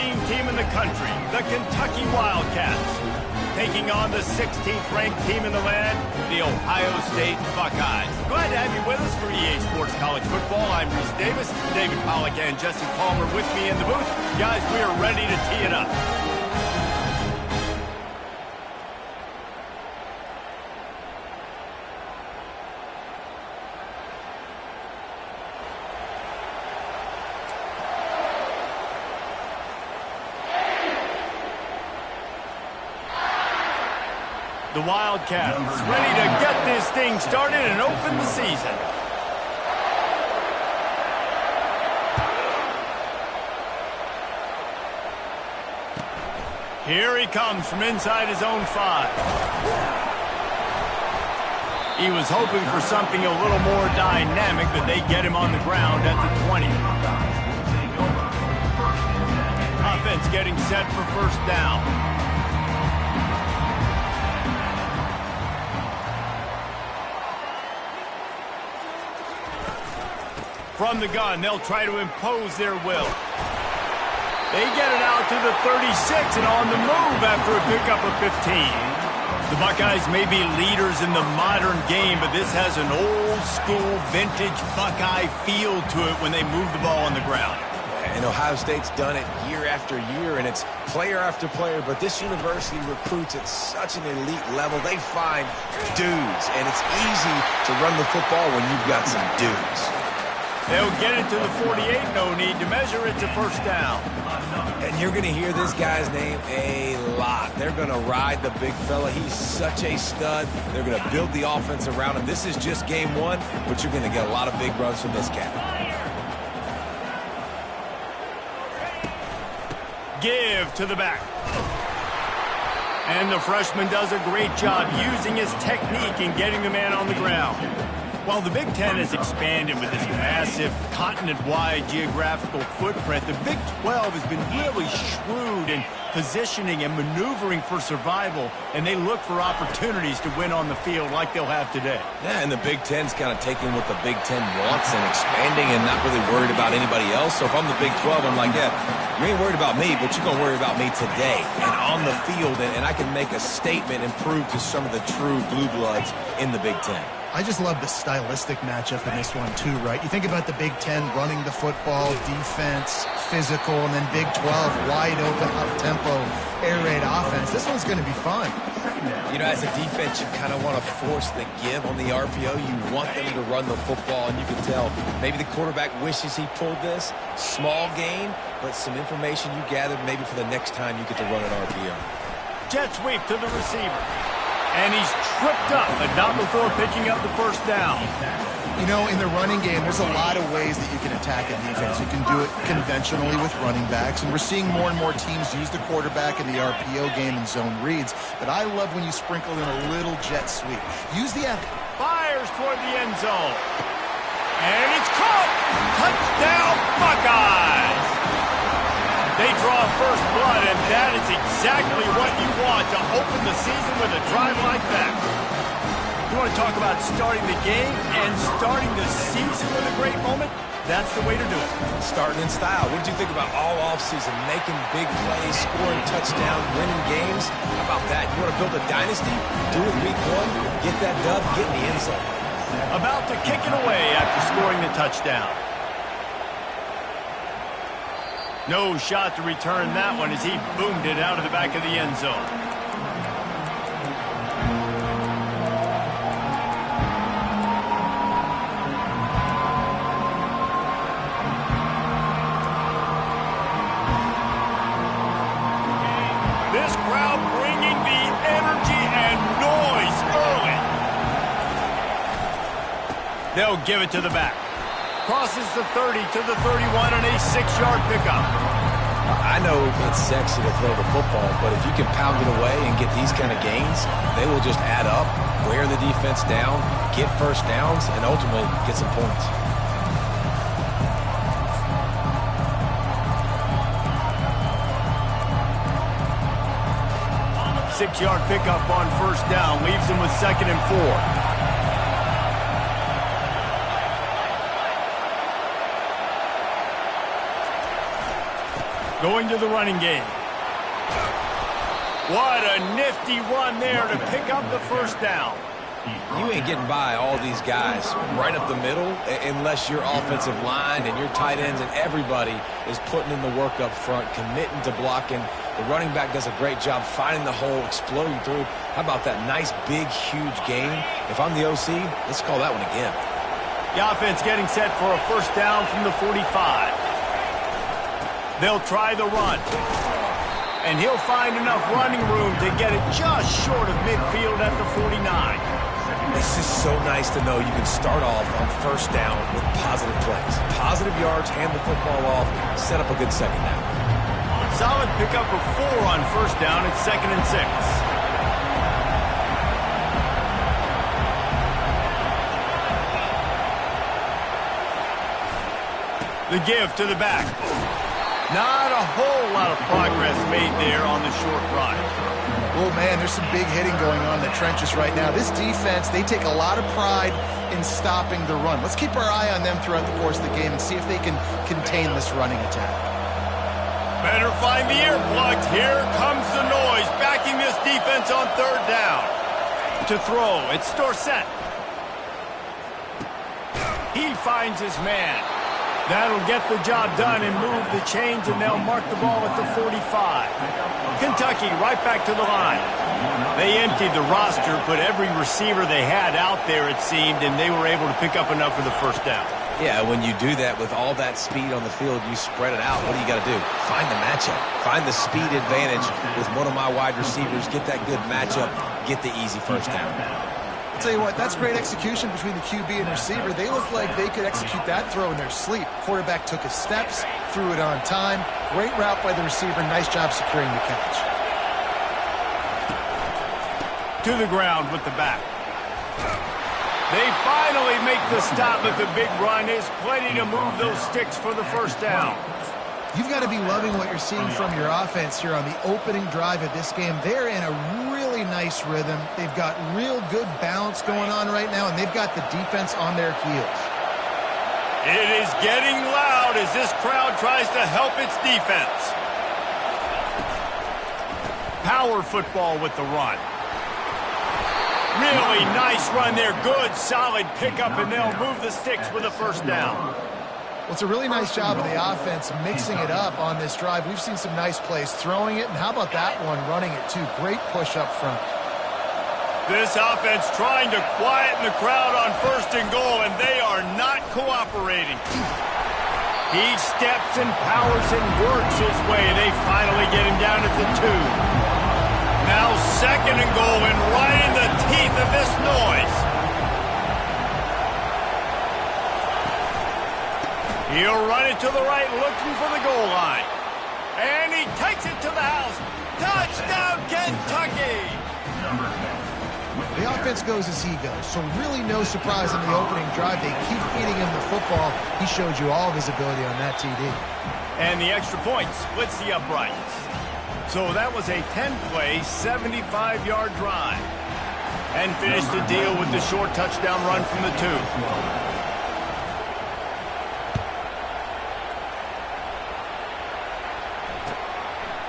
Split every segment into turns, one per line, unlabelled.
winning team in the country, the Kentucky Wildcats, taking on the 16th-ranked team in the land, the Ohio State Buckeyes. Glad to have you with us for EA Sports College Football. I'm Reese Davis, David Pollack and Jesse Palmer with me in the booth. Guys, we are ready to tee it up. The Wildcats ready to get this thing started and open the season. Here he comes from inside his own 5. He was hoping for something a little more dynamic, but they get him on the ground at the 20. Offense getting set for first down. From the gun, they'll try to impose their will. They get it out to the 36 and on the move after a pickup of 15. The Buckeyes may be leaders in the modern game, but this has an old-school, vintage Buckeye feel to it when they move the ball on the ground.
And Ohio State's done it year after year, and it's player after player, but this university recruits at such an elite level. They find dudes, and it's easy to run the football when you've got some dudes.
They'll get it to the 48, no need to measure it to first down.
And you're going to hear this guy's name a lot. They're going to ride the big fella. He's such a stud. They're going to build the offense around him. This is just game one, but you're going to get a lot of big runs from this cat.
Give to the back. And the freshman does a great job using his technique and getting the man on the ground. While the Big Ten has expanded with this massive continent-wide geographical footprint, the Big 12 has been really shrewd in positioning and maneuvering for survival, and they look for opportunities to win on the field like they'll have today.
Yeah, and the Big Ten's kind of taking what the Big Ten wants and expanding and not really worried about anybody else. So if I'm the Big 12, I'm like, yeah, you ain't worried about me, but you're going to worry about me today and on the field, and I can make a statement and prove to some of the true blue bloods in the Big Ten.
I just love the stylistic matchup in this one, too, right? You think about the Big Ten running the football, defense, physical, and then Big 12, wide open, up-tempo, air raid offense. This one's going to be fun.
You know, as a defense, you kind of want to force the give on the RPO. You want them to run the football, and you can tell maybe the quarterback wishes he pulled this. Small gain, but some information you gathered maybe for the next time you get to run an RPO.
Jet sweep to the receiver. And he's tripped up, but not before picking up the first down.
You know, in the running game, there's a lot of ways that you can attack a defense. You can do it conventionally with running backs, and we're seeing more and more teams use the quarterback in the RPO game and zone reads. But I love when you sprinkle in a little jet sweep. Use the
fires toward the end zone. And it's caught! Touchdown, Buckeyes! They draw first blood, and that is exactly what you want to open the season with a drive like that. You want to talk about starting the game and starting the season with a great moment? That's the way to do it.
Starting in style. What did you think about all offseason? Making big plays, scoring touchdowns, winning games? How about that? You want to build a dynasty? Do it week one. Get that dub. Get in the end zone.
About to kick it away after scoring the touchdown. No shot to return that one as he boomed it out of the back of the end zone. This crowd bringing the energy and noise early. They'll give it to the back. Crosses the 30 to the 31 and a 6-yard pickup.
I know it's sexy to throw the football, but if you can pound it away and get these kind of gains, they will just add up, wear the defense down, get first downs, and ultimately get some points.
Six-yard pickup on first down leaves them with 2nd and 4. Going to the running game. What a nifty run there to pick up the first down.
You ain't getting by all these guys right up the middle unless your offensive line and your tight ends and everybody is putting in the work up front, committing to blocking. The running back does a great job finding the hole, exploding through. How about that nice, big, huge gain? If I'm the OC, let's call that one again.
The offense getting set for a first down from the 45. They'll try the run. And he'll find enough running room to get it just short of midfield at the 49.
This is so nice to know you can start off on first down with positive plays. Positive yards, hand the football off, set up a good second down.
Solid pickup of 4 on first down at 2nd and 6. The give to the back. Not a whole lot of progress made there on the short run.
Oh, man, there's some big hitting going on in the trenches right now. This defense, they take a lot of pride in stopping the run. Let's keep our eye on them throughout the course of the game and see if they can contain this running attack.
Better find the earplugs. Here comes the noise, backing this defense on third down. To throw, it's Dorsett. He finds his man. That'll get the job done and move the chains, and they'll mark the ball at the 45. Kentucky right back to the line. They emptied the roster, put every receiver they had out there, it seemed, and they were able to pick up enough for the first down.
Yeah, when you do that with all that speed on the field, you spread it out. What do you got to do? Find the matchup. Find the speed advantage with one of my wide receivers. Get that good matchup. Get the easy first down.
I'll tell you what, that's great execution between the QB and receiver. They look like they could execute that throw in their sleep. Quarterback took his steps, threw it on time. Great route by the receiver. Nice job securing the catch.
To the ground with the back. They finally make the stop at the big run. There's plenty to move those sticks for the first down.
You've got to be loving what you're seeing from your offense here on the opening drive of this game. They're in a really nice rhythm. They've got real good balance going on right now, and they've got the defense on their heels.
It is getting loud as this crowd tries to help its defense. Power football with the run. Really nice run there. Good, solid pickup, and they'll move the sticks with a first down.
Well, it's a really nice job of the offense mixing it up on this drive. We've seen some nice plays throwing it, and how about that one running it too? Great push up front.
This offense trying to quieten the crowd on first and goal, and they are not cooperating. He steps and powers and works his way. They finally get him down at the 2. Now 2nd and goal, and right in the teeth of this noise. He'll run it to the right, looking for the goal line. And he takes it to the house. Touchdown, Kentucky!
The offense goes as he goes, so really no surprise in the opening drive. They keep feeding him the football. He showed you all of his ability on that TD.
And the extra point splits the uprights. So that was a 10-play, 75-yard drive. And finished the deal with the short touchdown run from the 2.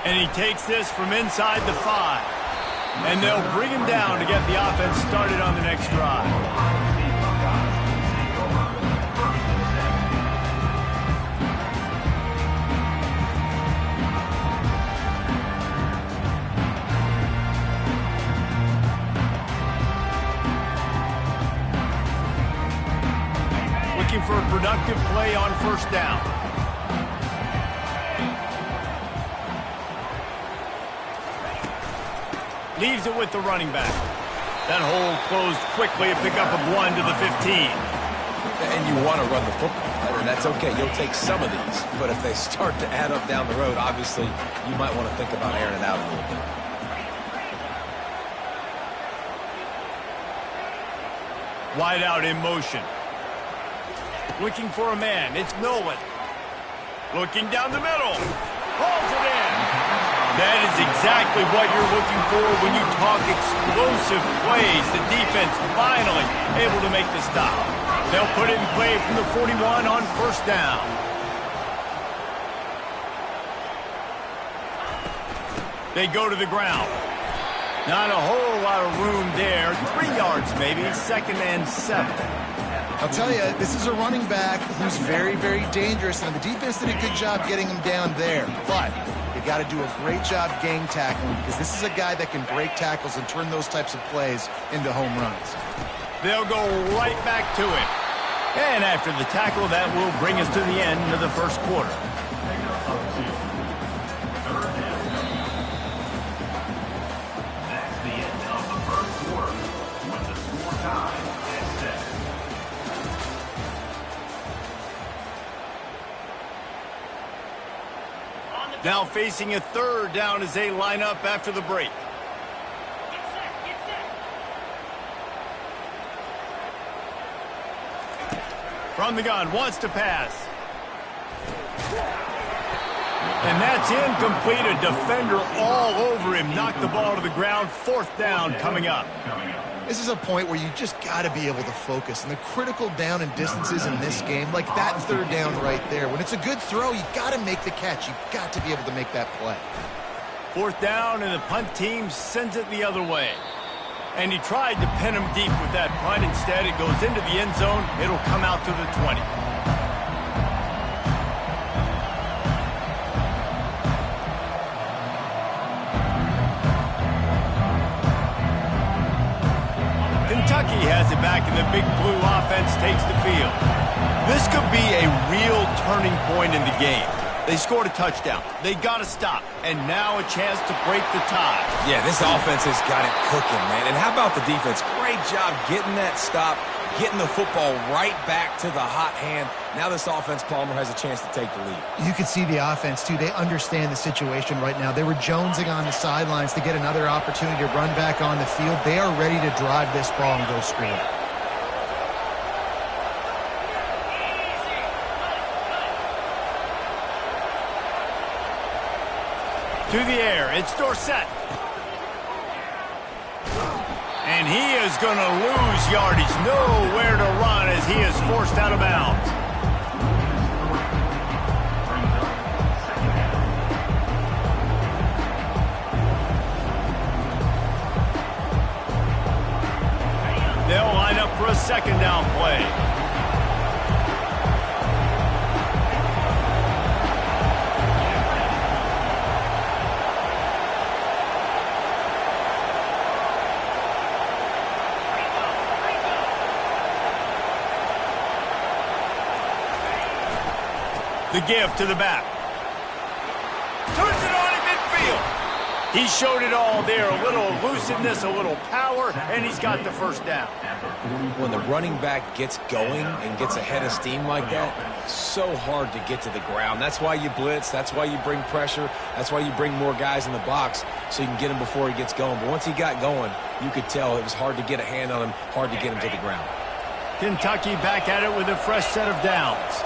And he takes this from inside the 5. And they'll bring him down to get the offense started on the next drive. Looking for a productive play on first down. Leaves it with the running back. That hole closed quickly, a pickup of 1 to the 15.
And you want to run the football, and that's okay. You'll take some of these. But if they start to add up down the road, obviously, you might want to think about airing it out a little bit.
Wide out in motion. Looking for a man. It's Nolan. Looking down the middle. Pulls it in. That is exactly what you're looking for when you talk explosive plays. The defense finally able to make the stop. They'll put it in play from the 41 on first down. They go to the ground. Not a whole lot of room there. 3 yards maybe, 2nd and 7.
I'll tell you, this is a running back who's very, very dangerous, and the defense did a good job getting him down there. But you got to do a great job gang tackling, because this is a guy that can break tackles and turn those types of plays into home runs.
They'll go right back to it. And after the tackle, that will bring us to the end of the first quarter. Now facing a 3rd down as they line up after the break. From the gun, wants to pass. And that's incomplete. A defender all over him. Knocked the ball to the ground. 4th down coming up.
This is a point where you just got to be able to focus. And the critical down and distances in this game, like that 3rd down right there, when it's a good throw, you got to make the catch. You've got to be able to make that play.
4th down, and the punt team sends it the other way. And he tried to pin him deep with that punt. Instead, it goes into the end zone. It'll come out to the 20. Kentucky has it back, and the Big Blue offense takes the field. This could be a real turning point in the game. They scored a touchdown. They got to stop. And now a chance to break the tie.
Yeah, this offense has got it cooking, man. And how about the defense? Great job getting that stop, getting the football right back to the hot hand. Now this offense, Palmer, has a chance to take the lead.
You can see the offense, too. They understand the situation right now. They were jonesing on the sidelines to get another opportunity to run back on the field. They are ready to drive this ball and go score.
To the air, it's Dorsett. And he is going to lose yardage. Nowhere to run as he is forced out of bounds. They'll line up for a 2nd down play. The give to the back. Turns it on in midfield. He showed it all there. A little elusiveness, a little power, and he's got the 1st down.
When the running back gets going and gets ahead of steam like that, so hard to get to the ground. That's why you blitz. That's why you bring pressure. That's why you bring more guys in the box so you can get him before he gets going. But once he got going, you could tell it was hard to get a hand on him, hard to get him to the ground.
Kentucky back at it with a fresh set of downs.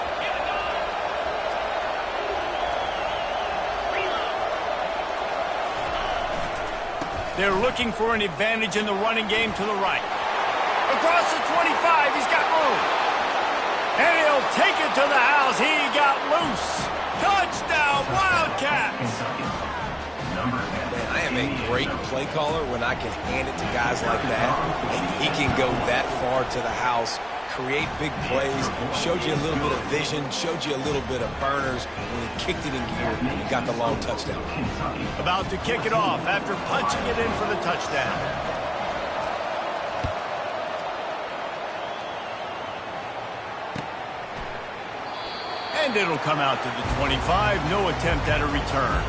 They're looking for an advantage in the running game to the right. Across the 25, he's got room. And he'll take it to the house. He got loose. Touchdown, Wildcats.
Man, I am a great play caller when I can hand it to guys like that. And he can go that far to the house, create big plays, showed you a little bit of vision, showed you a little bit of burners when he kicked it in gear and got the long touchdown.
About to kick it off after punching it in for the touchdown. And it'll come out to the 25. No attempt at a return.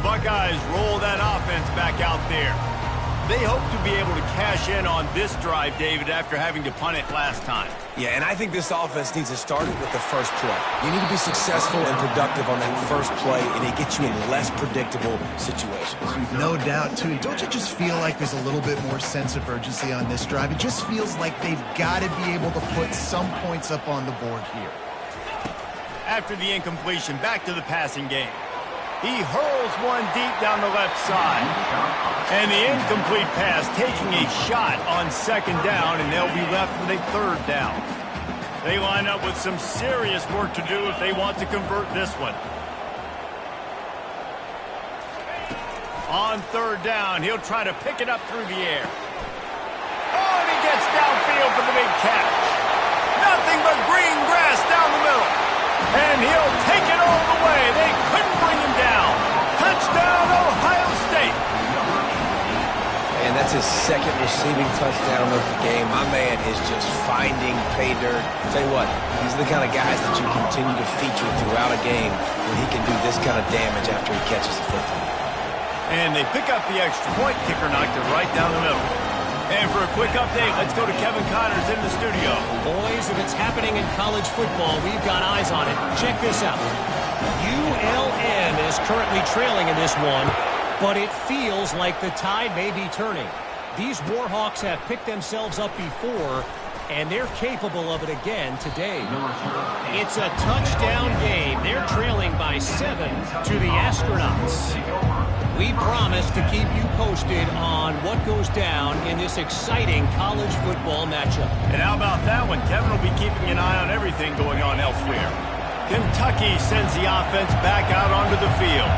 Buckeyes roll that offense back out there. They hope to be able to cash in on this drive, David, after having to punt it last time.
Yeah, and I think this offense needs to start it with the first play. You need to be successful and productive on that first play, and it gets you in less predictable situations.
No doubt, too. Don't you just feel like there's a little bit more sense of urgency on this drive? It just feels like they've got to be able to put some points up on the board here.
After the incompletion, back to the passing game. He hurls one deep down the left side. And the incomplete pass taking a shot on second down, and they'll be left with a third down. They line up with some serious work to do if they want to convert this one. On third down, he'll try to pick it up through the air. Oh, and he gets downfield for the big catch. Nothing but green grass down the middle. And he'll take it all the way. They couldn't bring him down. Touchdown, Ohio State.
And that's his second receiving touchdown of the game. My man is just finding pay dirt. Tell you what, these are the kind of guys that you continue to feature throughout a game when he can do this kind of damage after he catches the football.
And they pick up the extra point. Kicker knocked it right down the middle. And for a quick update, let's go to Kevin Connors in the studio.
Boys, if it's happening in college football, we've got eyes on it. Check this out. ULM is currently trailing in this one, but it feels like the tide may be turning. These Warhawks have picked themselves up before, and they're capable of it again today. It's a touchdown game. They're trailing by 7 to the Astronauts. We promise to keep you posted on what goes down in this exciting college football matchup.
And how about that one? Kevin will be keeping an eye on everything going on elsewhere. Kentucky sends the offense back out onto the field.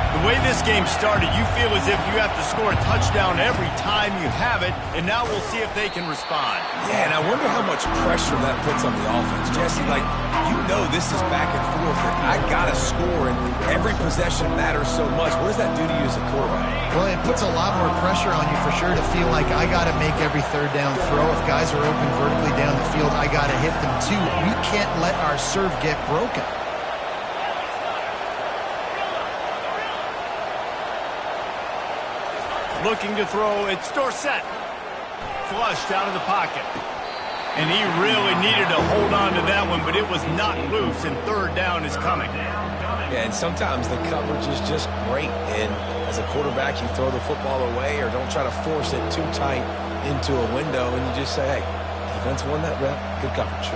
The way this game started, you feel as if you have to score a touchdown every time you have it, and now we'll see if they can respond.
Yeah, and I wonder how much pressure that puts on the offense. Jesse, like, you know this is back and forth, and I got to score, and every possession matters so much. What does that do to you as a quarterback?
Well, it puts a lot more pressure on you for sure to feel like I got to make every third down throw. If guys are open vertically down the field, I got to hit them too. We can't let our serve get broken.
Looking to throw, it's Dorsett. Flushed out of the pocket. And he really needed to hold on to that one, but it was knocked loose, and third down is coming.
Yeah, and sometimes the coverage is just great. And as a quarterback, you throw the football away or don't try to force it too tight into a window, and you just say, hey, defense won that rep. Good coverage.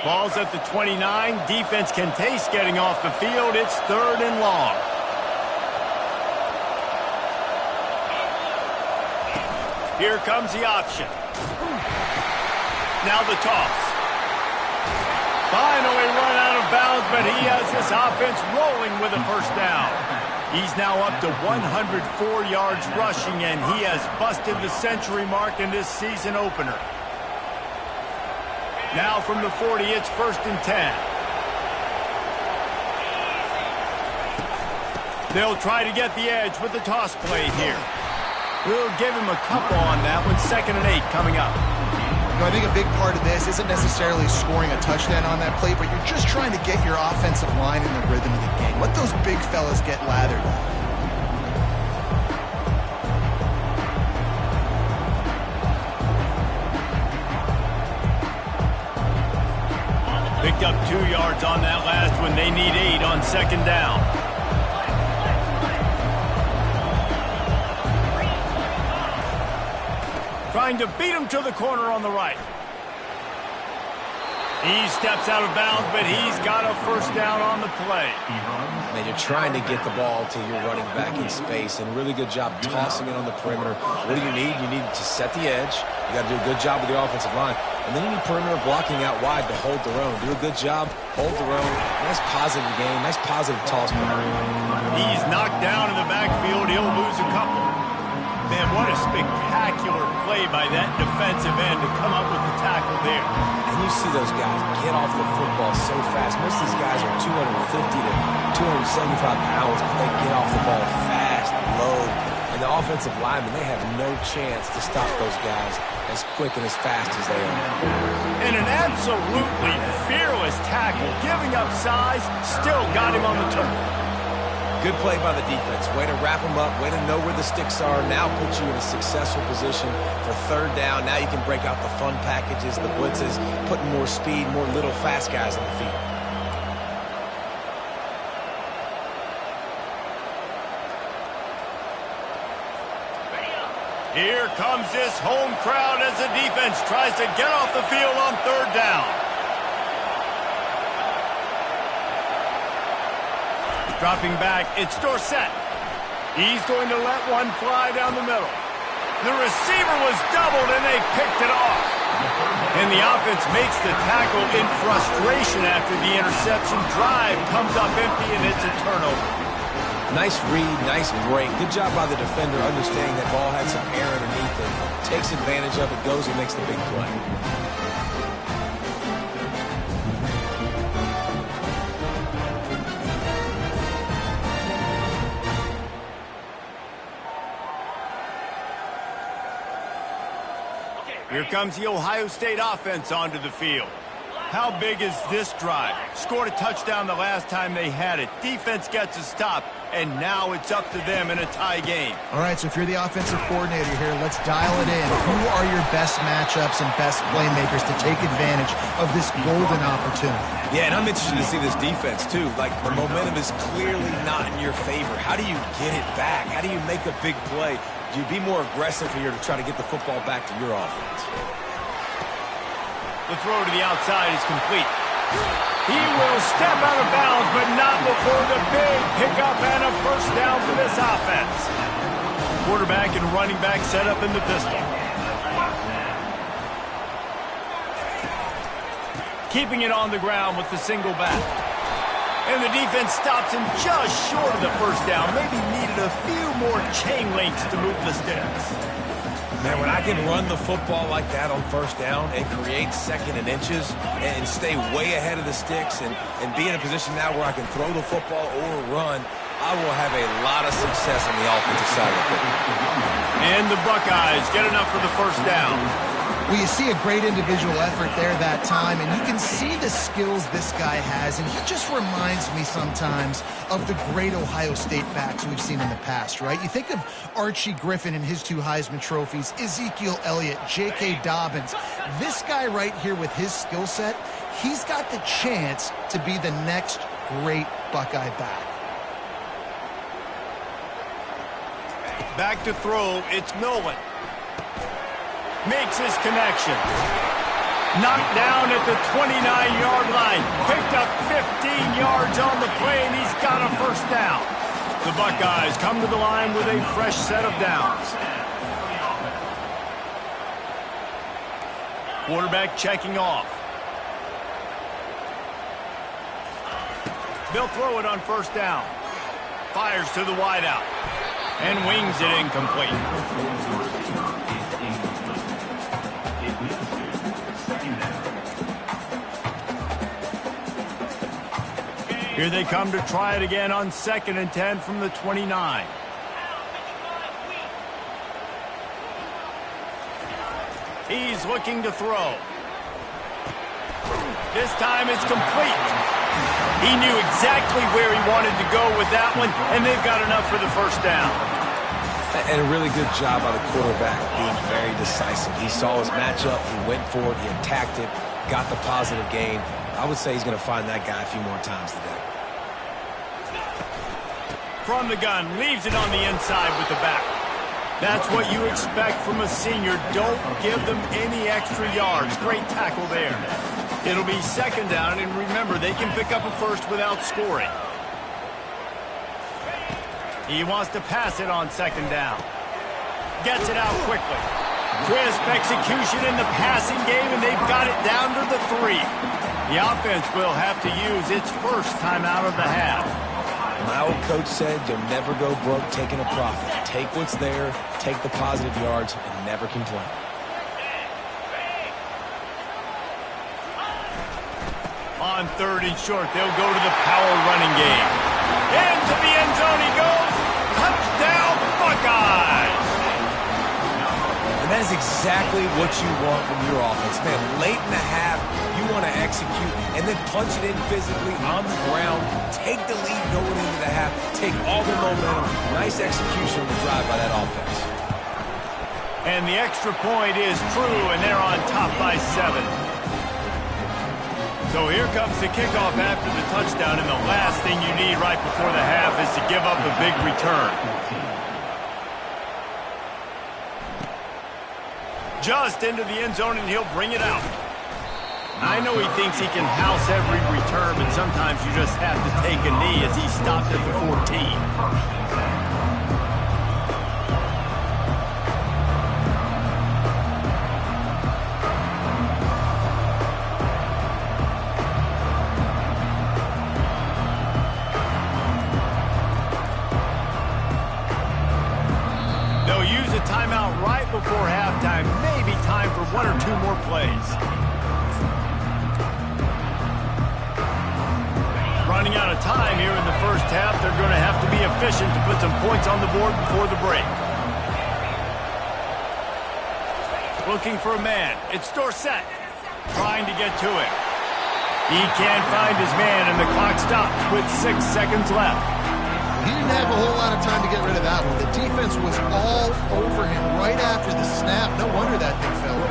Ball's at the 29. Defense can taste getting off the field. It's third and long. Here comes the option. Now the toss. Finally run out of bounds, but he has this offense rolling with a first down. He's now up to 104 yards rushing, and he has busted the century mark in this season opener. Now from the 40, it's first and 10. They'll try to get the edge with the toss play here. We'll give him a couple on that one. Second and 8 coming up.
I think a big part of this isn't necessarily scoring a touchdown on that play, but you're just trying to get your offensive line in the rhythm of the game. Let those big fellas get lathered up.
Picked up 2 yards on that last one. They need 8 on second down. Trying to beat him to the corner on the right. He steps out of bounds, but he's got a first down on the play.
Man, you're trying to get the ball to your running back in space, and really good job tossing it on the perimeter. What do you need? You need to set the edge. You got to do a good job with the offensive line. And then you need perimeter blocking out wide to hold their own. Do a good job, hold their own. Nice positive game, nice positive toss.
He's knocked down in the backfield. He'll lose a couple. Man, what a spectacular play by that defensive end to come up with the tackle there.
And you see those guys get off the football so fast. Most of these guys are 250 to 275 pounds, but they get off the ball fast, low. And the offensive linemen, they have no chance to stop those guys as quick and as fast as they are.
And an absolutely fearless tackle, giving up size, still got him on the turf.
Good play by the defense. Way to wrap them up. Way to know where the sticks are. Now put you in a successful position for third down. Now you can break out the fun packages, the blitzes, putting more speed, more little fast guys on the field.
Here comes this home crowd as the defense tries to get off the field on third down. Dropping back, it's Dorsett. He's going to let one fly down the middle. The receiver was doubled, and they picked it off. And the offense makes the tackle in frustration after the interception. Drive comes up empty, and it's a turnover.
Nice read, nice break. Good job by the defender understanding that ball had some air underneath it. Takes advantage of it, goes and makes the big play.
Here comes the Ohio State offense onto the field. How big is this drive? Scored a touchdown the last time they had it. Defense gets a stop, and now it's up to them in a tie game.
All right, so if you're the offensive coordinator here, let's dial it in. Who are your best matchups and best playmakers to take advantage of this golden opportunity?
Yeah, and I'm interested to see this defense, too. Like, the momentum is clearly not in your favor. How do you get it back? How do you make a big play? Do you be more aggressive here to try to get the football back to your offense?
The throw to the outside is complete. He will step out of bounds, but not before the big pickup and a first down for this offense. Quarterback and running back set up in the pistol. Keeping it on the ground with the single back. And the defense stops him just short of the first down. Maybe needed a few more chain links to move the sticks.
Man, when I can run the football like that on first down and create second and inches and stay way ahead of the sticks and be in a position now where I can throw the football or run, I will have a lot of success on the offensive side of the football.
And the Buckeyes get enough for the first down.
Well, you see a great individual effort there that time, and you can see the skills this guy has, and he just reminds me sometimes of the great Ohio State backs we've seen in the past, right? You think of Archie Griffin and his 2 Heisman trophies, Ezekiel Elliott, J.K. Dobbins. This guy right here with his skill set, he's got the chance to be the next great Buckeye back.
Back to throw, it's Nolan. Makes his connection. Knocked down at the 29-yard line. Picked up 15 yards on the play, and he's got a first down. The Buckeyes come to the line with a fresh set of downs. Quarterback checking off. They'll throw it on first down. Fires to the wideout. And wings it incomplete. Here they come to try it again on 2nd and 10 from the 29. He's looking to throw. This time it's complete. He knew exactly where he wanted to go with that one, and they've got enough for the first down.
And a really good job by the quarterback being very decisive. He saw his matchup, he went for it, he attacked it, got the positive gain. I would say he's going to find that guy a few more times today.
From the gun, leaves it on the inside with the back. That's what you expect from a senior. Don't give them any extra yards. Great tackle there. It'll be 2nd down, and remember, they can pick up a first without scoring. He wants to pass it on 2nd down. Gets it out quickly. Crisp execution in the passing game, and they've got it down to the 3. The offense will have to use its first timeout of the half.
My old coach said you'll never go broke taking a profit. Take what's there, take the positive yards, and never complain.
On 3rd and short, they'll go to the power running game. Into the end zone he goes. Touchdown, Buckeyes!
And that is exactly what you want from your offense. Man, late in the half, you want to execute and then punch it in physically on the ground. Take the lead going into the half. Take all the momentum. Nice execution on the drive by that offense.
And the extra point is true, and they're on top by 7. So here comes the kickoff after the touchdown, and the last thing you need right before the half is to give up a big return. Just into the end zone, and he'll bring it out. I know he thinks he can house every return, but sometimes you just have to take a knee as he stopped at the 14. Timeout right before halftime. Maybe time for one or two more plays. Running out of time here in the first half. They're going to have to be efficient to put some points on the board before the break. Looking for a man. It's Dorsett. Trying to get to him. He can't find his man, and the clock stops with 6 seconds left.
He didn't have a whole lot of time to get rid of that one. The defense was all over him right after the snap. No wonder that thing fell.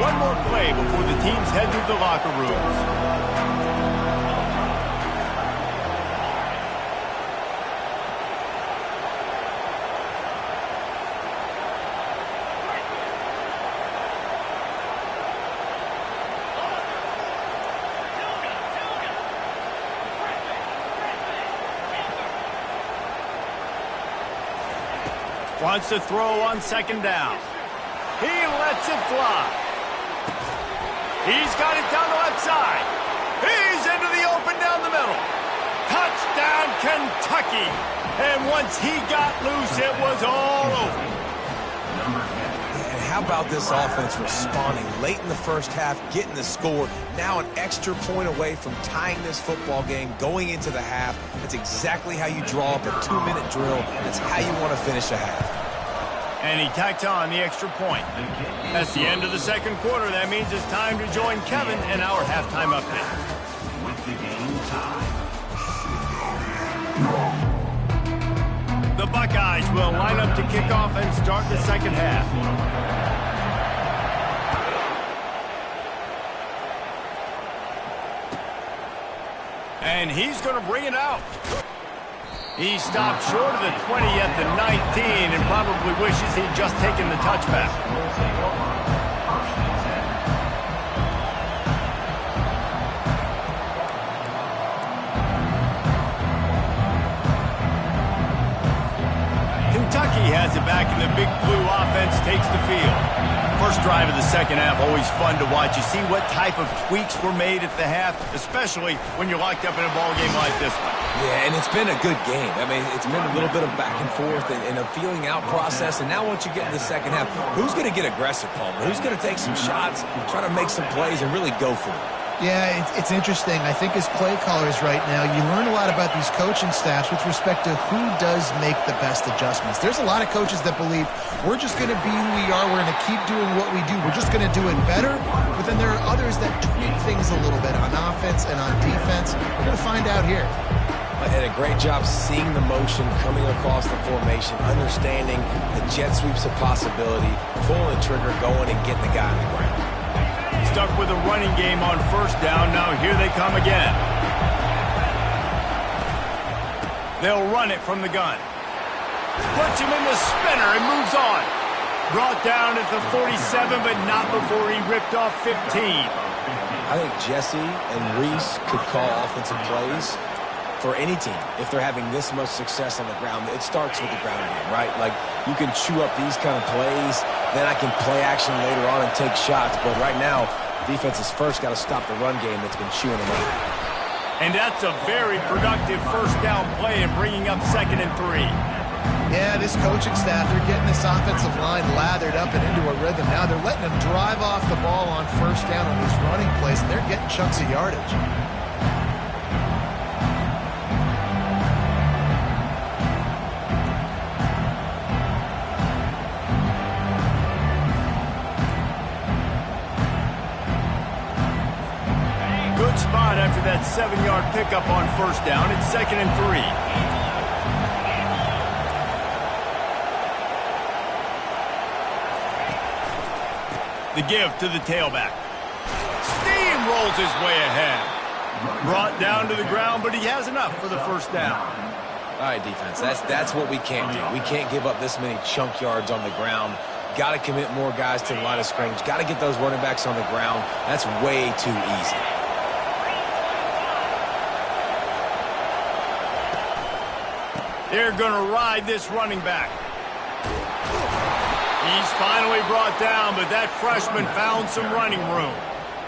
One more play before the teams head to the locker rooms. Wants to throw on second down. He lets it fly. He's got it down the left side. He's into the open down the middle. Touchdown, Kentucky. And once he got loose, it was all over.
And how about this offense responding late in the first half, getting the score, now an extra point away from tying this football game, going into the half. That's exactly how you draw up a 2-minute drill. That's how you want to finish a half.
And he tacked on the extra point. That's the end of the second quarter. That means it's time to join Kevin in our halftime update. The Buckeyes will line up to kick off and start the second half. And he's going to bring it out. He stopped short of the 20 at the 19 and probably wishes he'd just taken the touchback. Kentucky has it back, and the Big Blue offense takes the field. First drive of the second half, always fun to watch. You see what type of tweaks were made at the half, especially when you're locked up in a ball game like this one.
Yeah, and it's been a good game. I mean, it's been a little bit of back and forth and a feeling out process. And now once you get in the second half, who's going to get aggressive, Palmer? Who's going to take some shots, try to make some plays, and really go for it?
Yeah, it's interesting. I think as play callers right now, you learn a lot about these coaching staffs with respect to who does make the best adjustments. There's a lot of coaches that believe we're just going to be who we are. We're going to keep doing what we do. We're just going to do it better. But then there are others that tweak things a little bit on offense and on defense. We're going to find out here.
Did a great job seeing the motion coming across the formation, understanding the jet sweep's a possibility, pulling the trigger, going and getting the guy on the ground.
Stuck with a running game on first down. Now here they come again. They'll run it from the gun. Puts him in the spinner and moves on. Brought down at the 47, but not before he ripped off 15.
I think Jesse and Reese could call offensive plays for any team if they're having this much success on the ground. It starts with the ground game, right? Like, you can chew up these kind of plays, then I can play action later on and take shots. But right now, defense has first got to stop the run game that's been chewing them up.
And that's a very productive first down play and bringing up 2nd and 3.
Yeah, this coaching staff, they're getting this offensive line lathered up and into a rhythm. Now they're letting them drive off the ball on first down on these running plays, and they're getting chunks of yardage.
Spot after that 7-yard pickup on first down. It's 2nd and 3. The give to the tailback. Steamrolls his way ahead. Brought down to the ground, but he has enough for the first down.
All right, defense, that's what we can't do. We can't give up this many chunk yards on the ground. Got to commit more guys to the line of scrimmage. Got to get those running backs on the ground. That's way too easy.
They're going to ride this running back. He's finally brought down, but that freshman found some running room.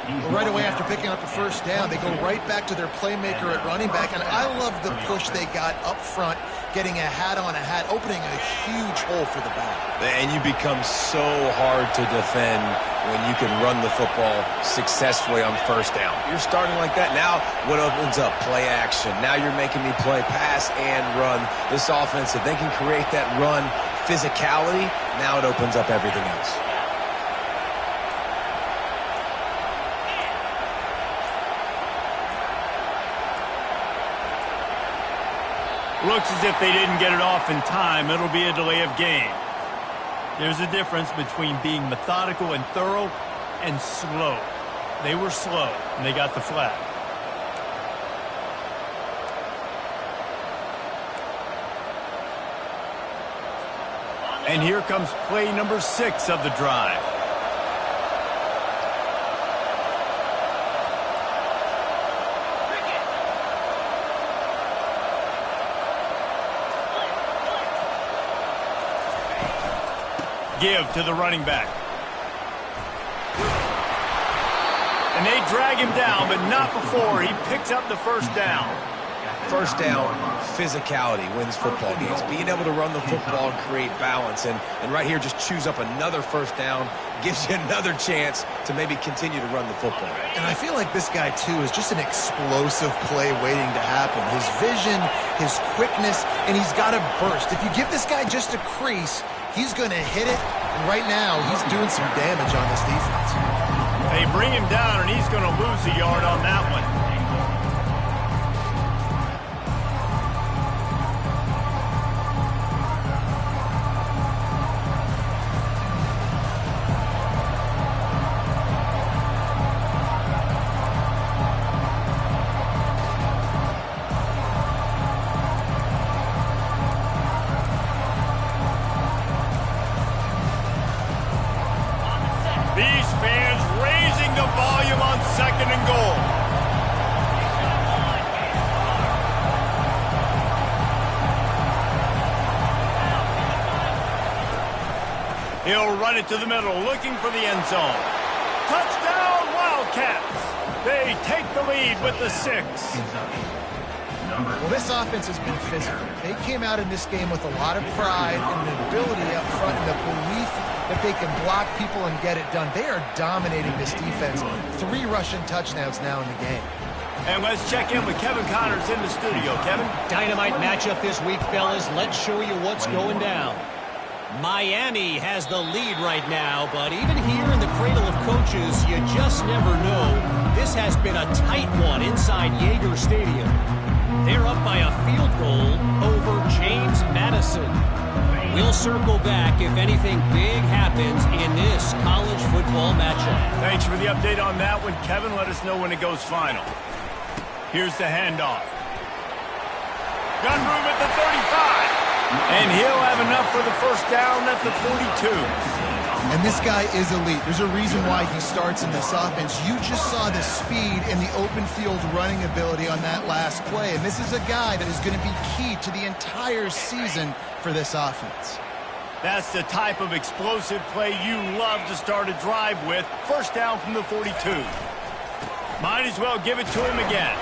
Well, right away after picking up the first down, they go right back to their playmaker at running back, and I love the push they got up front, getting a hat on a hat, opening a huge hole for the back.
And you become so hard to defend when you can run the football successfully on first down. You're starting like that. Now what opens up? Play action. Now you're making me play pass and run. This offense, if they can create that run physicality, now it opens up everything else.
Looks as if they didn't get it off in time. It'll be a delay of game. There's a difference between being methodical and thorough and slow. They were slow, and they got the flag. And here comes play number 6 of the drive. Give to the running back. And they drag him down, but not before he picks up the first down.
First down, physicality wins football games. Being able to run the football and create balance. And right here, just choose up another first down. Gives you another chance to maybe continue to run the football.
And I feel like this guy, too, is just an explosive play waiting to happen. His vision, his quickness, and he's got a burst. If you give this guy just a crease, he's going to hit it, and right now he's doing some damage on this defense.
They bring him down, and he's going to lose a yard on that one. These fans raising the volume on 2nd and goal. He'll run it to the middle, looking for the end zone. Touchdown, Wildcats! They take the lead with the 6.
Well, this offense has been physical. They came out in this game with a lot of pride and an ability up front and the belief that they can block people and get it done. They are dominating this defense. 3 rushing touchdowns now in the game.
And let's check in with Kevin Connors in the studio. Kevin?
Dynamite matchup this week, fellas. Let's show you what's going down. Miami has the lead right now, but even here in the cradle of coaches, you just never know. This has been a tight one inside Yager Stadium. They're up by a field goal over James Madison. We'll circle back if anything big happens in this college football matchup.
Thanks for the update on that one, Kevin. Let us know when it goes final. Here's the handoff. Gun room at the 35. And he'll have enough for the first down at the 42.
And this guy is elite. There's a reason why he starts in this offense. You just saw the speed and the open field running ability on that last play. And this is a guy that is going to be key to the entire season for this offense.
That's the type of explosive play you love to start a drive with. First down from the 42. Might as well give it to him again.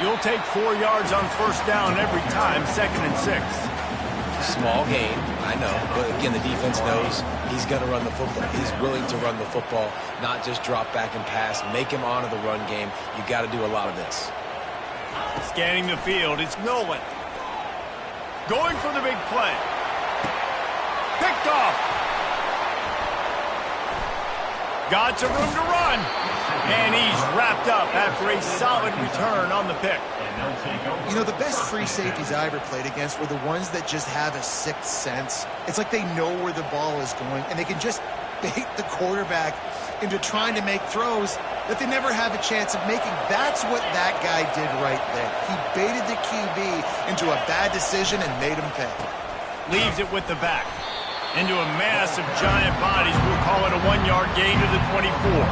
You'll take 4 yards on first down every time, 2nd and 6.
Small gain, I know, but again, the defense knows he's going to run the football. He's willing to run the football, not just drop back and pass, make him honor the run game. You got to do a lot of this.
Scanning the field, it's Nolan. Going for the big play. Picked off. Got some room to run. And he's wrapped up after a solid return on the pick.
You know, the best free safeties I ever played against were the ones that just have a sixth sense. It's like they know where the ball is going, and they can just bait the quarterback into trying to make throws that they never have a chance of making. That's what that guy did right there. He baited the QB into a bad decision and made him pay.
Leaves it with the back. into a mass of giant bodies. We'll call it a 1-yard gain to the 24.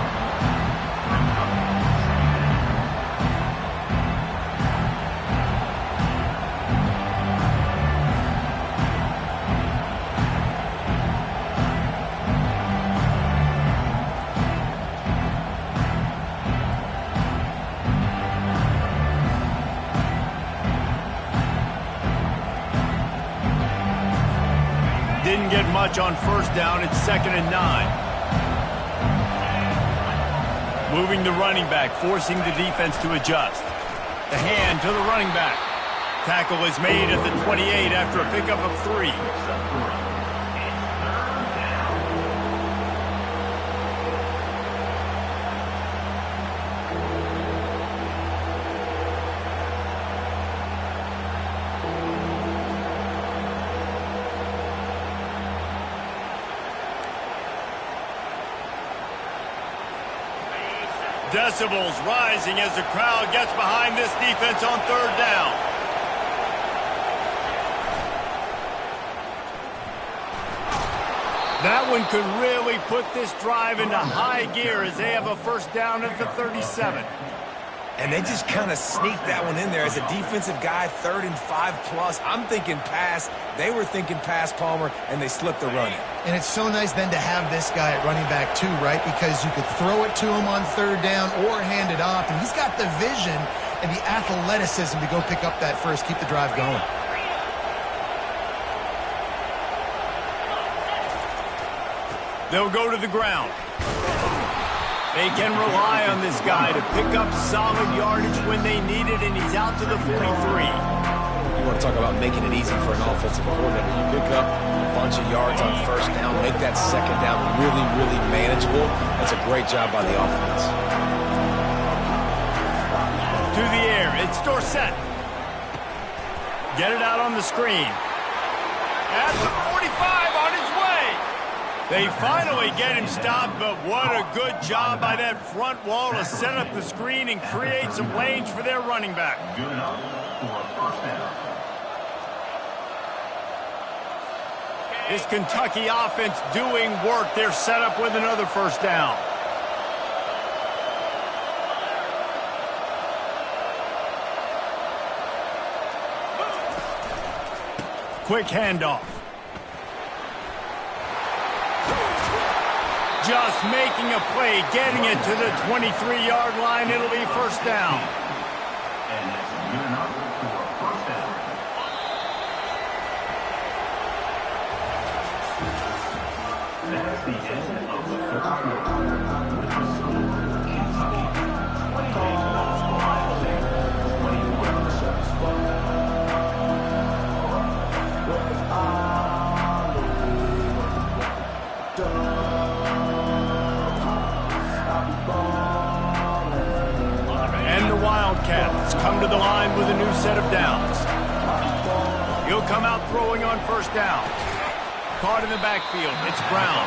Didn't get much on first down. It's 2nd and 9. Moving the running back, forcing the defense to adjust. The hand to the running back. Tackle is made at the 28 after a pickup of 3. Decibels rising as the crowd gets behind this defense on 3rd down. That one could really put this drive into high gear as they have a first down at the 37.
And they just kind of sneaked that one in there as a defensive guy, 3rd and 5+. I'm thinking pass. They were thinking pass, Palmer, and they slipped the running.
And it's so nice then to have this guy at running back too, right? Because you could throw it to him on 3rd down or hand it off. And he's got the vision and the athleticism to go pick up that first, keep the drive going.
They'll go to the ground. They can rely on this guy to pick up solid yardage when they need it, and he's out to the 43.
You want to talk about making it easy for an offensive coordinator. You pick up a bunch of yards on first down, make that second down really, really manageable. That's a great job by the offense.
To the air, it's Dorsett. Get it out on the screen. At the 45 on his way. They finally get him stopped, but what a good job by that front wall to set up the screen and create some lanes for their running back.
Good enough for a first down.
This Kentucky offense doing work. They're set up with another first down. Quick handoff. Just making a play, getting it to the 23-yard line. It'll be first down.
And that's good enough for a first down. That's the end of the first quarter. OSU Kentucky 28, Ohio State 21.
And the Wildcats come to the line with a new set of downs. He'll come out throwing on first down. Caught in the backfield, it's Brown.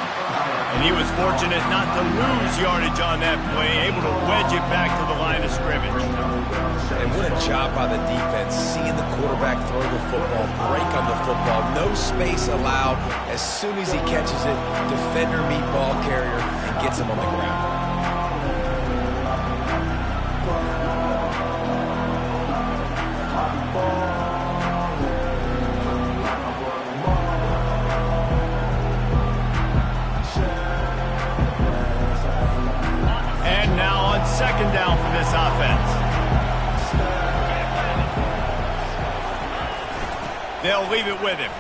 And he was fortunate not to lose yardage on that play, able to wedge it back to the line of scrimmage.
And what a job by the defense, seeing the quarterback throw the football, break on the football, no space allowed. As soon as he catches it, defender meet ball carrier and gets him on the ground.
And now on second down for this offense. They'll leave it with him.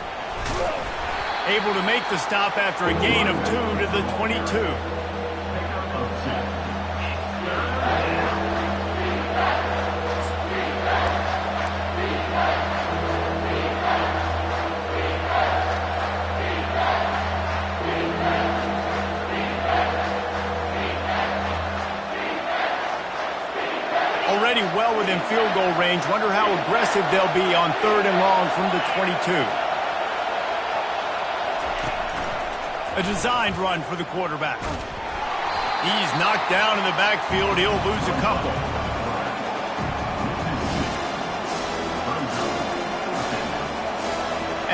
Able to make the stop after a gain of 2 to the 22. Already well within field goal range. Wonder how aggressive they'll be on 3rd and long from the 22. A designed run for the quarterback. He's knocked down in the backfield. He'll lose a couple.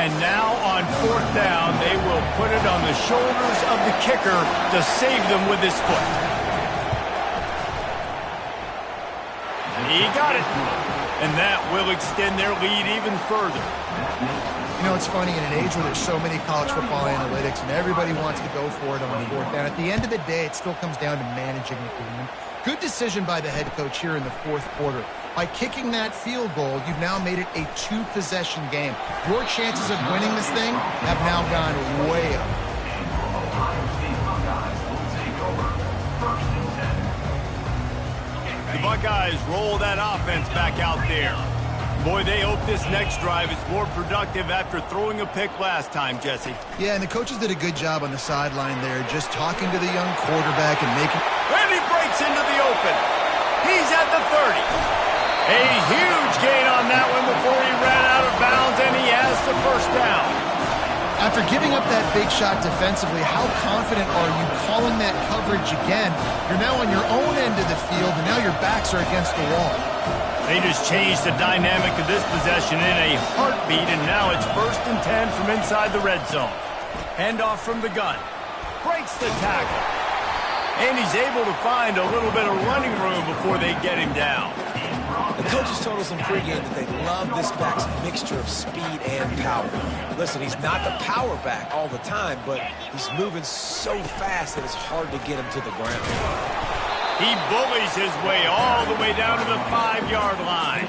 And now on 4th down, they will put it on the shoulders of the kicker to save them with his foot. He got it. And that will extend their lead even further.
You know, it's funny, in an age where there's so many college football analytics and everybody wants to go for it on 4th down, at the end of the day, it still comes down to managing the game. Good decision by the head coach here in the 4th quarter. By kicking that field goal, you've now made it a 2-possession game. Your chances of winning this thing have now gone way up.
The Buckeyes roll that offense back out there. Boy, they hope this next drive is more productive after throwing a pick last time, Jesse.
Yeah, and the coaches did a good job on the sideline there, just talking to the young quarterback and making...
And he breaks into the open. He's at the 30. A huge gain on that one before he ran out of bounds, and he has the first down.
After giving up that big shot defensively, how confident are you calling that coverage again? You're now on your own end of the field, and now your backs are against the wall.
They just changed the dynamic of this possession in a heartbeat, and now it's 1st and 10 from inside the red zone. Handoff from the gun. Breaks the tackle. And he's able to find a little bit of running room before they get him down.
The coaches told us in pregame that they love this back's mixture of speed and power. Listen, he's not the power back all the time, but he's moving so fast that it's hard to get him to the ground.
He bullies his way all the way down to the 5-yard line.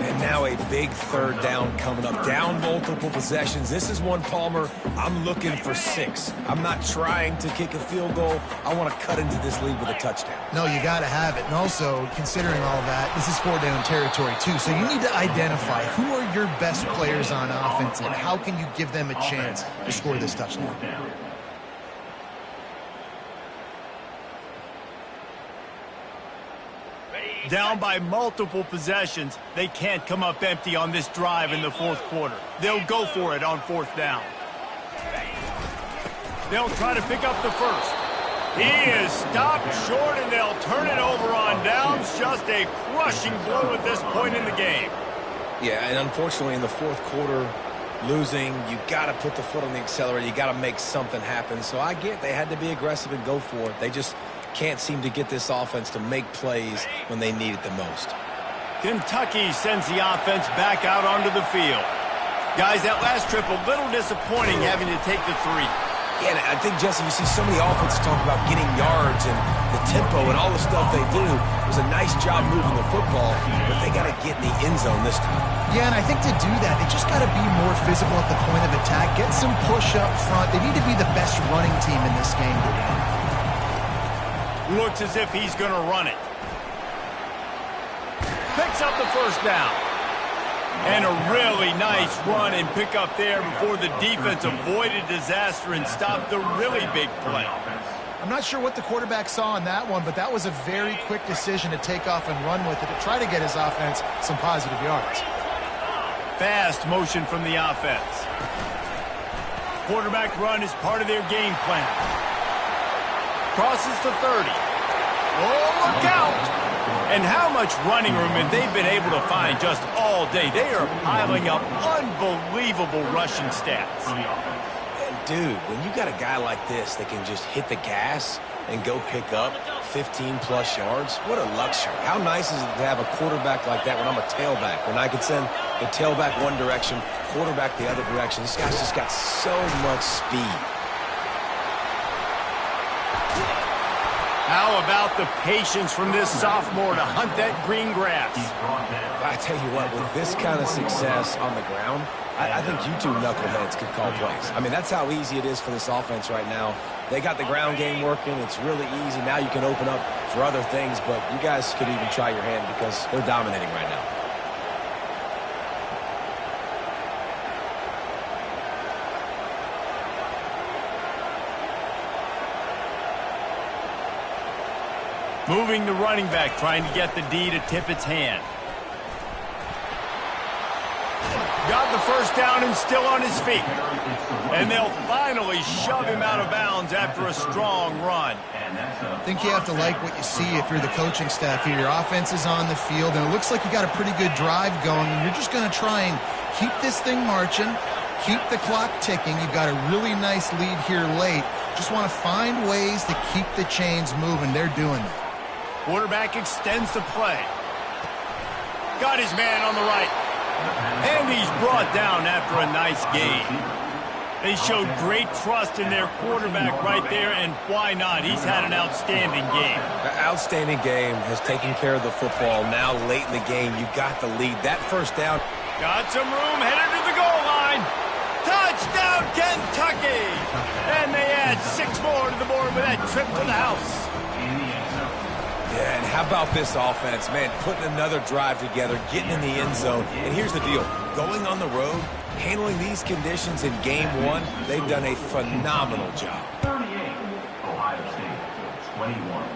And now a big 3rd down coming up. Down multiple possessions. This is one, Palmer, I'm looking for 6. I'm not trying to kick a field goal. I want to cut into this lead with a touchdown.
No, you got to have it. And also, considering all that, this is 4-down territory too. So you need to identify who are your best players on offense and how can you give them a chance to score this touchdown.
Down by multiple possessions, they can't come up empty on this drive in the 4th quarter. They'll go for it on 4th down. They'll try to pick up the first. He is stopped short, and they'll turn it over on downs. Just a crushing blow at this point in the game.
Yeah, and unfortunately in the 4th quarter, losing, you got to put the foot on the accelerator. You got to make something happen. So I get they had to be aggressive and go for it. They just can't seem to get this offense to make plays when they need it the most.
Kentucky sends the offense back out onto the field. Guys, that last trip a little disappointing having to take the 3.
Yeah, and I think, Jesse, you see so many offenses talk about getting yards and the tempo and all the stuff they do. It was a nice job moving the football, but they got to get in the end zone this time.
Yeah, and I think to do that, they just got to be more physical at the point of attack, get some push up front. They need to be the best running team in this game to win.
Looks as if he's going to run it. Picks up the first down. And a really nice run and pick up there before the defense avoided disaster and stopped the really big play.
I'm not sure what the quarterback saw on that one, but that was a very quick decision to take off and run with it to try to get his offense some positive yards.
Fast motion from the offense. Quarterback run is part of their game plan. Crosses to 30. Oh, look out! And how much running room have they been able to find just all day? They are piling up unbelievable rushing stats.
And dude, when you got a guy like this that can just hit the gas and go pick up 15-plus yards, what a luxury. How nice is it to have a quarterback like that when I'm a tailback, when I can send the tailback one direction, quarterback the other direction. This guy's just got so much speed.
How about the patience from this sophomore to hunt that green grass?
I tell you what, with this kind of success on the ground, I think you two knuckleheads could call plays. I mean, that's how easy it is for this offense right now. They got the ground game working. It's really easy. Now you can open up for other things, but you guys could even try your hand because they're dominating right now.
Moving the running back, trying to get the D to tip its hand. Got the first down and still on his feet. And they'll finally shove him out of bounds after a strong run.
I think you have to like what you see if you're the coaching staff here. Your offense is on the field, and it looks like you got a pretty good drive going, and you're just going to try and keep this thing marching, keep the clock ticking. You've got a really nice lead here late. Just want to find ways to keep the chains moving. They're doing it.
Quarterback extends the play. Got his man on the right. And he's brought down after a nice game. They showed great trust in their quarterback right there, and why not? He's had an outstanding game.
An outstanding game, has taken care of the football. Now late in the game, you got the lead. That first down.
Got some room, headed to the goal line. Touchdown, Kentucky! And they add 6 more to the board with that trip to the house.
Yeah, and how about this offense, man, putting another drive together, getting in the end zone. And here's the deal, going on the road, handling these conditions in game 1, they've done a phenomenal job.
38, Ohio State, 21.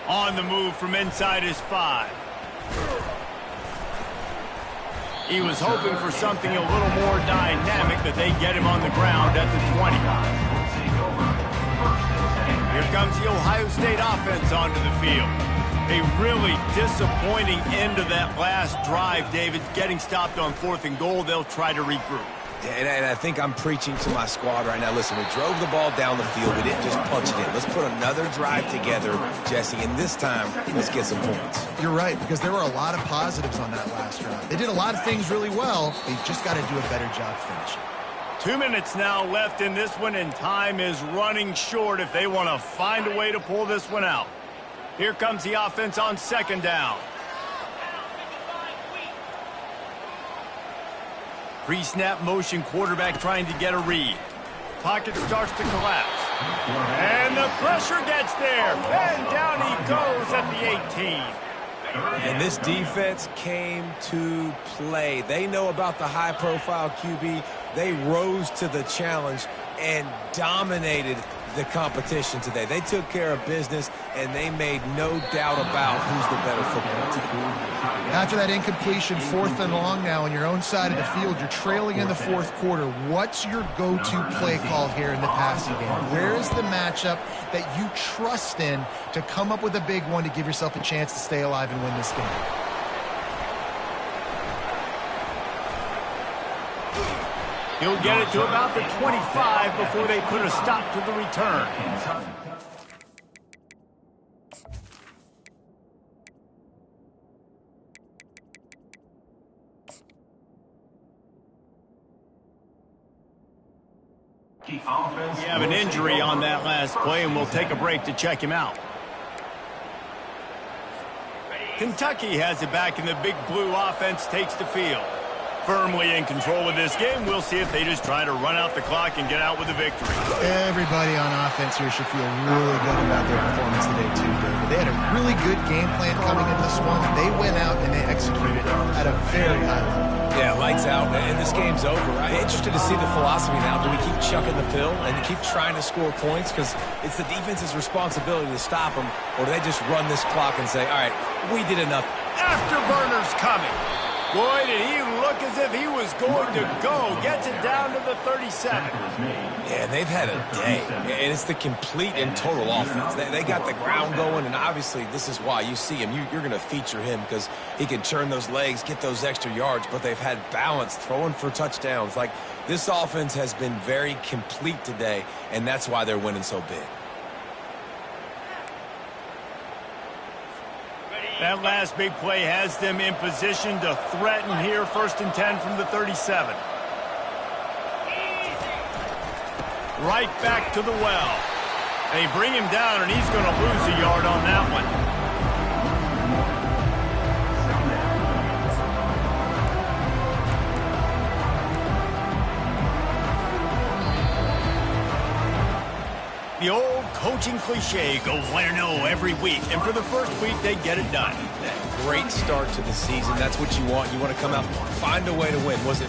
On the move from inside his 5. He was hoping for something a little more dynamic, but they get him on the ground at the 20. Here comes the Ohio State offense onto the field. A really disappointing end of that last drive, David. Getting stopped on 4th and goal, they'll try to regroup.
And I think I'm preaching to my squad right now. Listen, we drove the ball down the field. We didn't just punch it in. Let's put another drive together, Jesse, and this time, let's get some points.
You're right, because there were a lot of positives on that last drive. They did a lot of things really well. They just got to do a better job finishing.
2 minutes now left in this one, and time is running short if they want to find a way to pull this one out. Here comes the offense on 2nd down. Pre-snap motion, quarterback trying to get a read. Pocket starts to collapse. And the pressure gets there. And down he goes at the 18.
And this defense came to play. They know about the high-profile QB. They rose to the challenge and dominated the competition today. They took care of business, and they made no doubt about who's the better football team.
After that incompletion, 4th and long now on your own side of the field, you're trailing in the 4th quarter. What's your go-to play call here in the passing game? Where is the matchup that you trust in to come up with a big one to give yourself a chance to stay alive and win this game?
He'll get it to about the 25 before they put a stop to the return. We have an injury on that last play, and we'll take a break to check him out. Kentucky has it back, and the big blue offense takes the field. Firmly in control of this game. We'll see if they just try to run out the clock and get out with a victory.
Everybody on offense here should feel really good about their performance today, too, David. They had a really good game plan coming into this one. They went out and they executed at a very high level.
Yeah, lights out, and this game's over. I'm interested to see the philosophy now. Do we keep chucking the pill and keep trying to score points? Because it's the defense's responsibility to stop them, or do they just run this clock and say, all right, we did enough?
Afterburners coming. Boy, did he look as if he was going to go. Gets it down to the 37.
Yeah, they've had a day, and it's the complete and total offense. They got the ground going, and obviously this is why you see him. You're going to feature him because he can churn those legs, get those extra yards, but they've had balance, throwing for touchdowns. Like, this offense has been very complete today, and that's why they're winning so big.
That last big play has them in position to threaten here. 1st and 10 from the 37. Right back to the well. They bring him down, and he's going to lose a yard on that one. The old coaching cliche, go win or no every week. And for the first week, they get it done.
Great start to the season. That's what you want. You want to come out, find a way to win. Was it